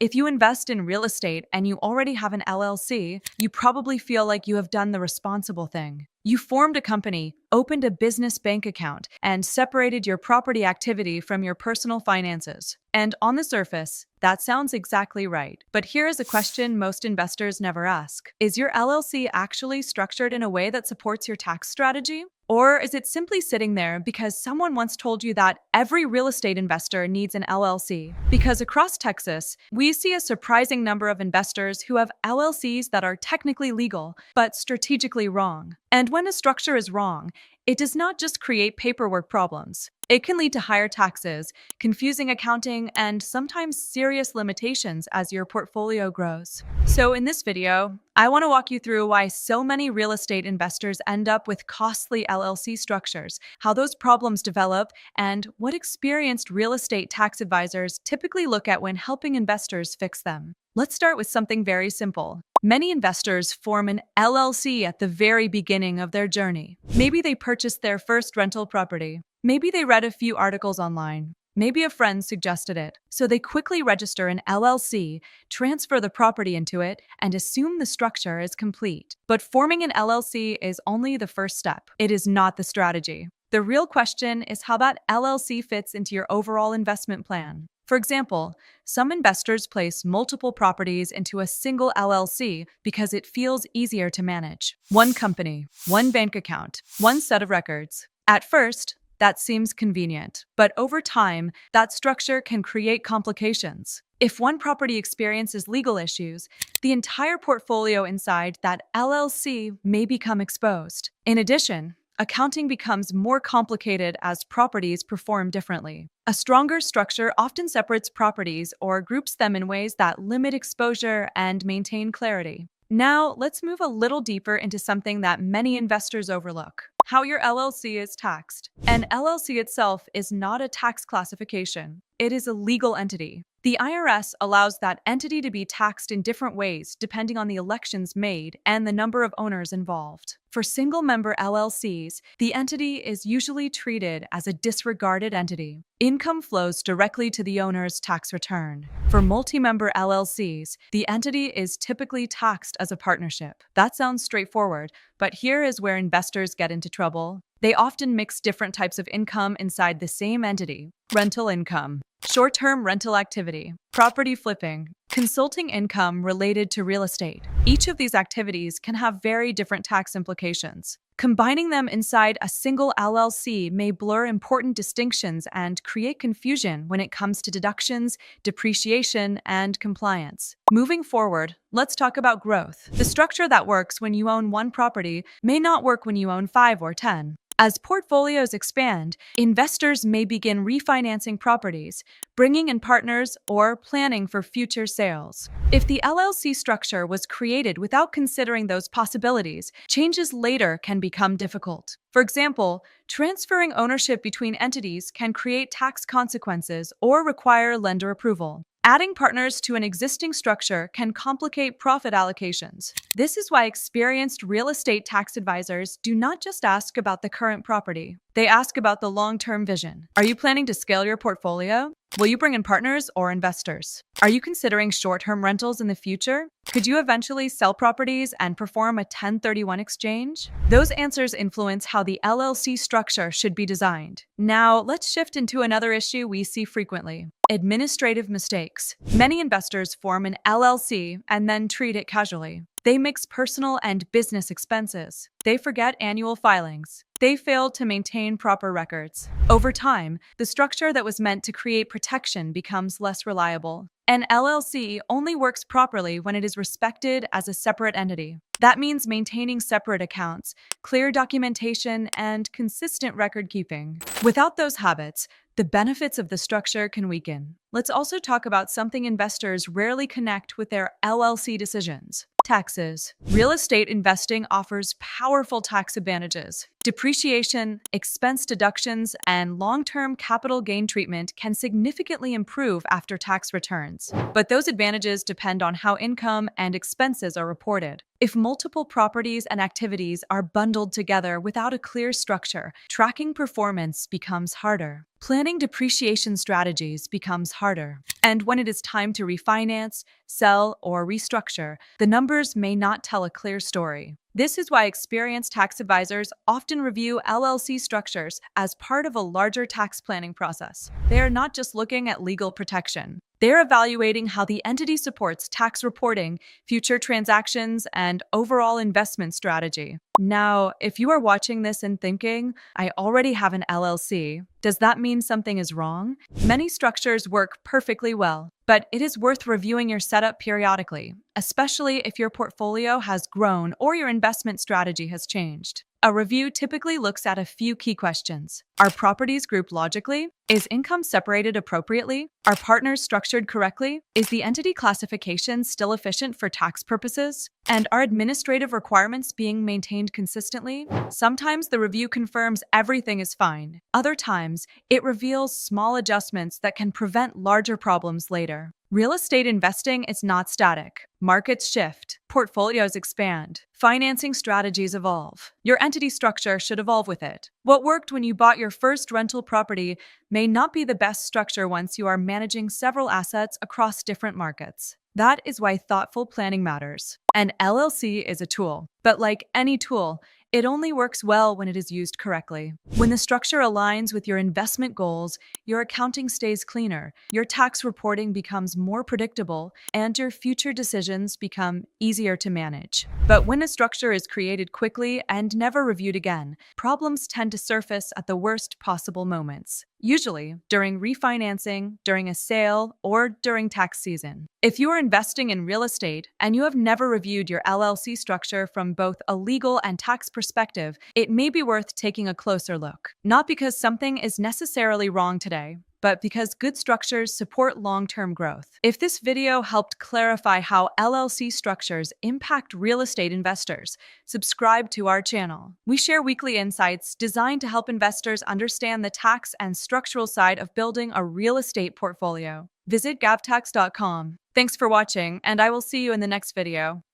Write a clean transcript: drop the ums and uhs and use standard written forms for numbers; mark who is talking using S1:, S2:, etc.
S1: If you invest in real estate and you already have an LLC, you probably feel like you have done the responsible thing. You formed a company, opened a business bank account, and separated your property activity from your personal finances. And on the surface, that sounds exactly right. But here is a question most investors never ask. Is your LLC actually structured in a way that supports your tax strategy? Or is it simply sitting there because someone once told you that every real estate investor needs an LLC? Because across Texas, we see a surprising number of investors who have LLCs that are technically legal, but strategically wrong. And when a structure is wrong, it does not just create paperwork problems. It can lead to higher taxes, confusing accounting, and sometimes serious limitations as your portfolio grows. So in this video, I want to walk you through why so many real estate investors end up with costly LLC structures, how those problems develop, and what experienced real estate tax advisors typically look at when helping investors fix them. Let's start with something very simple. Many investors form an LLC at the very beginning of their journey. Maybe they purchased their first rental property. Maybe they read a few articles online. Maybe a friend suggested it. So they quickly register an LLC, transfer the property into it, and assume the structure is complete. But forming an LLC is only the first step. It is not the strategy. The real question is how that LLC fits into your overall investment plan. For example, some investors place multiple properties into a single LLC because it feels easier to manage. One company, one bank account, one set of records. At first, that seems convenient, but over time, that structure can create complications. If one property experiences legal issues, the entire portfolio inside that LLC may become exposed. In addition, accounting becomes more complicated as properties perform differently. A stronger structure often separates properties or groups them in ways that limit exposure and maintain clarity. Now, let's move a little deeper into something that many investors overlook: how your LLC is taxed. An LLC itself is not a tax classification. It is a legal entity. The IRS allows that entity to be taxed in different ways depending on the elections made and the number of owners involved. For single-member LLCs, the entity is usually treated as a disregarded entity. Income flows directly to the owner's tax return. For multi-member LLCs, the entity is typically taxed as a partnership. That sounds straightforward, but here is where investors get into trouble. They often mix different types of income inside the same entity: rental income, short-term rental activity, property flipping, consulting income related to real estate. Each of these activities can have very different tax implications. Combining them inside a single LLC may blur important distinctions and create confusion when it comes to deductions, depreciation, and compliance. Moving forward, let's talk about growth. The structure that works when you own one property may not work when you own 5 or 10. As portfolios expand, investors may begin refinancing properties, bringing in partners, or planning for future sales. If the LLC structure was created without considering those possibilities, changes later can become difficult. For example, transferring ownership between entities can create tax consequences or require lender approval. Adding partners to an existing structure can complicate profit allocations. This is why experienced real estate tax advisors do not just ask about the current property. They ask about the long-term vision. Are you planning to scale your portfolio? Will you bring in partners or investors? Are you considering short-term rentals in the future? Could you eventually sell properties and perform a 1031 exchange? Those answers influence how the LLC structure should be designed. Now, let's shift into another issue we see frequently: administrative mistakes. Many investors form an LLC and then treat it casually. They mix personal and business expenses. They forget annual filings. They fail to maintain proper records. Over time, the structure that was meant to create protection becomes less reliable. An LLC only works properly when it is respected as a separate entity. That means maintaining separate accounts, clear documentation, and consistent record keeping. Without those habits, the benefits of the structure can weaken. Let's also talk about something investors rarely connect with their LLC decisions: taxes. Real estate investing offers powerful tax advantages. Depreciation, expense deductions, and long-term capital gain treatment can significantly improve after tax returns. But those advantages depend on how income and expenses are reported. If multiple properties and activities are bundled together without a clear structure, tracking performance becomes harder. Planning depreciation strategies becomes harder. And when it is time to refinance, sell, or restructure, the numbers may not tell a clear story. This is why experienced tax advisors often review LLC structures as part of a larger tax planning process. They are not just looking at legal protection. They're evaluating how the entity supports tax reporting, future transactions, and overall investment strategy. Now, if you are watching this and thinking, I already have an LLC, does that mean something is wrong? Many structures work perfectly well, but it is worth reviewing your setup periodically, especially if your portfolio has grown or your investment strategy has changed. A review typically looks at a few key questions. Are properties grouped logically? Is income separated appropriately? Are partners structured correctly? Is the entity classification still efficient for tax purposes? And are administrative requirements being maintained consistently? Sometimes the review confirms everything is fine. Other times, it reveals small adjustments that can prevent larger problems later. Real estate investing is not static. Markets shift, portfolios expand, financing strategies evolve. Your entity structure should evolve with it. What worked when you bought your first rental property may not be the best structure once you are managing several assets across different markets. That is why thoughtful planning matters. An LLC is a tool, but like any tool, it only works well when it is used correctly. When the structure aligns with your investment goals, your accounting stays cleaner, your tax reporting becomes more predictable, and your future decisions become easier to manage. But when a structure is created quickly and never reviewed again, problems tend to surface at the worst possible moments. Usually during refinancing, during a sale, or during tax season. If you are investing in real estate and you have never reviewed your LLC structure from both a legal and tax perspective, it may be worth taking a closer look. Not because something is necessarily wrong today, but because good structures support long-term growth. If this video helped clarify how LLC structures impact real estate investors, subscribe to our channel. We share weekly insights designed to help investors understand the tax and structural side of building a real estate portfolio. Visit gavtax.com. Thanks for watching, and I will see you in the next video.